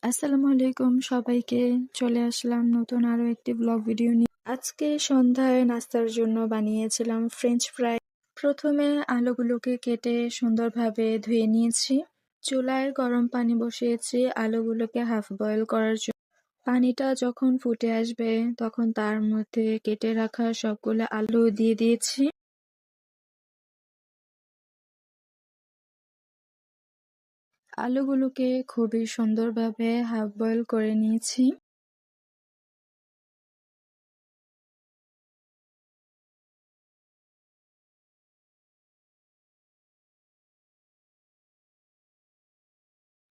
আসসালামু আলাইকুম সবাইকে। চলে আসলাম নতুন আরো একটি ব্লগ ভিডিও নিয়ে। আজকে সন্ধ্যায় নাস্তার জন্য বানিয়েছিলাম ফ্রেঞ্চ ফ্রাই। প্রথমে আলুগুলোকে কেটে সুন্দরভাবে ধুয়ে নিয়েছি। চুলায় গরম পানি বসিয়েছি আলুগুলোকে হাফ বয়েল করার জন্য। পানিটা যখন ফুটে আসবে তখন তার মধ্যে কেটে রাখা সবগুলো আলু দিয়ে দিয়েছি। আলুগুলোকে খুবই সুন্দরভাবে হাফ বয়েল করে নিয়েছি।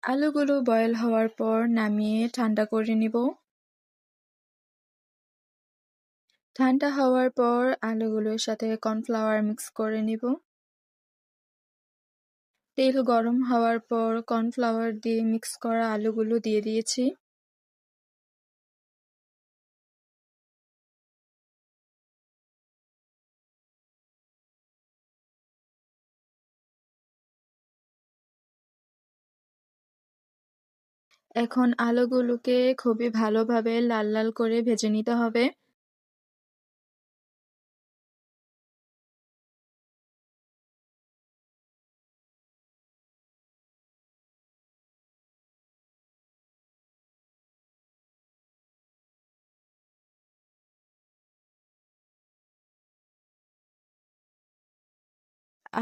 আলুগুলো বয়েল হওয়ার পর নামিয়ে ঠান্ডা করে নিব। ঠান্ডা হওয়ার পর আলুগুলোর সাথে কর্নফ্লাওয়ার মিক্স করে নিব। তেল গরম হওয়ার পর কর্নফ্লাওয়ার দিয়ে মিক্স করা আলুগুলো দিয়ে দিয়েছি। এখন আলুগুলোকে খুবই ভালোভাবে লাল লাল করে ভেজে নিতে হবে।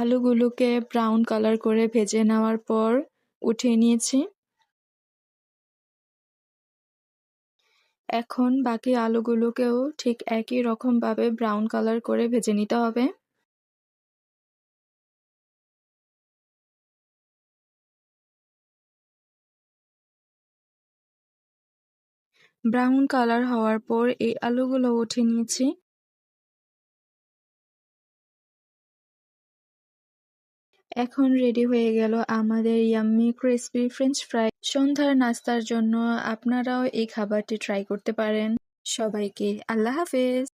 আলুগুলোকে ব্রাউন কালার করে ভেজে নেওয়ার পর উঠিয়ে নিয়েছি। এখন বাকি আলুগুলোকেও ঠিক একই রকম ভাবে ব্রাউন কালার করে ভেজে নিতে হবে। ব্রাউন কালার হওয়ার পর এই আলুগুলো উঠিয়ে নিয়েছি। এখন রেডি হয়ে গেল আমাদের ইয়াম্মি ক্রিসপি ফ্রেঞ্চ ফ্রাই। সন্ধ্যার নাস্তার জন্য আপনারাও এই খাবারটি ট্রাই করতে পারেন। সবাইকে আল্লাহ হাফেজ।